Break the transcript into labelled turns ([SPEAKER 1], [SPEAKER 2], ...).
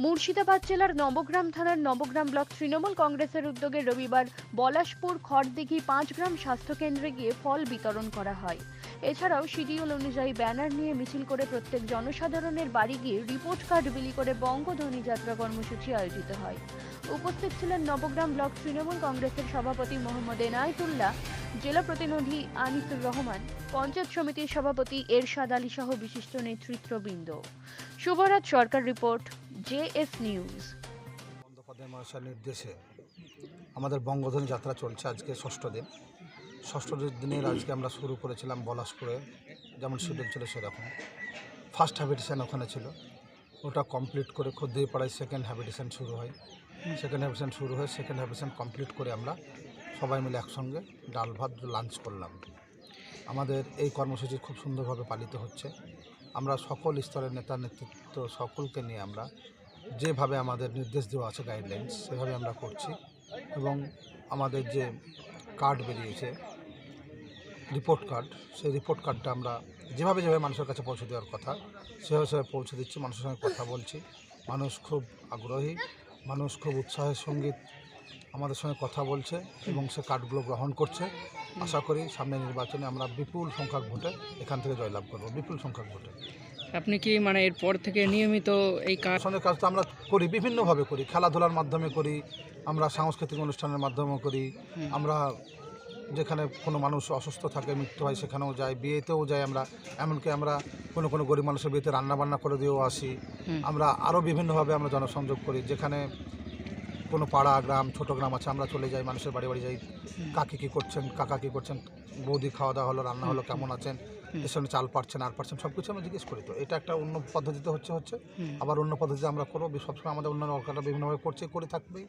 [SPEAKER 1] মুর্শিদাবাদ জেলার নবগ্রাম থানার নবগ্রাম ব্লক তৃণমূল কংগ্রেসের উদ্যোগে রবিবার পলাশপুর খড়দিঘি 5 গ্রাম স্বাস্থ্যকেন্দ্রে গিয়ে ফল বিতরণ করা হয়। এছাড়াও শিডিউল অনুযায়ী ব্যানার নিয়ে মিছিল করে প্রত্যেক জনসাধারণের বাড়ি গিয়ে রিপোর্ট কার্ড বিলি করে বঙ্গধ্বনি যাত্রা কর্মসূচি আয়োজিত হয়। উপস্থিত ছিলেন নবগ্রাম ব্লক তৃণমূল কংগ্রেসের সভাপতি মোহাম্মদ এনায়েতুল্লাহ, জেলা প্রতিনিধি আনিসুর রহমান, পঞ্চায়েত সমিতির সভাপতি এরশাদ আলী সহ বিশিষ্ট নেতৃত্ববৃন্দ। শুভরাজ সরকার রিপোর্ট, জেএস নিউজ।
[SPEAKER 2] বন্দ্যোপাধ্যায় মহাশয়ের নির্দেশে আমাদের বঙ্গধ্বনি যাত্রা চলছে আজকে ষষ্ঠ দিন। ষষ্ঠ দিনের আজকে আমরা শুরু করেছিলাম পলাশপুরে, যেমন শিডিউল ছিল সেরকম। ফার্স্ট হ্যাবিটেশন ওখানে ছিল, ওটা কমপ্লিট করে খদ্দেইপাড়ায় সেকেন্ড হ্যাবিটেশন শুরু হয়। সেকেন্ড হ্যাবিটেশন কমপ্লিট করে আমরা সবাই মিলে একসঙ্গে ডাল ভাত লাঞ্চ করলাম। আমাদের এই কর্মসূচি খুব সুন্দরভাবে পালিত হচ্ছে। আমরা সকল স্তরের নেতা নেতৃত্ব সকলকে নিয়ে আমরা যেভাবে আমাদের নির্দেশ দেওয়া আছে গাইডলাইন্স, সেভাবে আমরা করছি। এবং আমাদের যে কার্ড বেরিয়েছে রিপোর্ট কার্ড, সেই রিপোর্ট কার্ডটা আমরা যেভাবে মানুষের কাছে পৌঁছে দেওয়ার কথা সেভাবে পৌঁছে দিচ্ছি। মানুষের সঙ্গে কথা বলছি, মানুষ খুব আগ্রহী, মানুষ খুব উৎসাহের সঙ্গে আমাদের সঙ্গে কথা বলছে এবং সে কার্ডগুলো গ্রহণ করছে। আশা করি সামনে নির্বাচনে আমরা বিপুল সংখ্যক ভোটে এখান থেকে জয়লাভ করব, বিপুল সংখ্যক ভোটে।
[SPEAKER 3] আপনি কি এরপর থেকে নিয়মিত এই
[SPEAKER 2] আসনের কাজটা আমরা করি, বিভিন্নভাবে করি, খেলাধুলার মাধ্যমে করি, আমরা সাংস্কৃতিক অনুষ্ঠানের মাধ্যমে করি, আমরা যেখানে কোনো মানুষ অসুস্থ থাকে, মৃত্যু হয় সেখানেও যাই, বিয়েতেও যাই আমরা, এমনকি আমরা কোনো গরিব মানুষের বিয়েতে রান্নাবান্না করে দিয়েও আসি। আমরা আরও বিভিন্নভাবে আমরা জনসংযোগ করি, যেখানে কোনো পাড়া গ্রাম ছোট গ্রাম আছে আমরা চলে যাই, মানুষের বাড়ি বাড়ি যাই, কাকি কী করছেন, কাকা কী করছেন, বৌদি খাওয়া দাওয়া হলো, রান্না হলো, কেমন আছেন, এর সঙ্গে চাল পাচ্ছেন আর পাচ্ছেন সব কিছু আমরা জিজ্ঞেস করি। তো এটা একটা অন্য পদ্ধতিতে হচ্ছে, আবার অন্য পদ্ধতিতে আমরা করবো। সবসময় আমাদের অন্য সরকাররা বিভিন্নভাবে করছে, করে থাকবেই।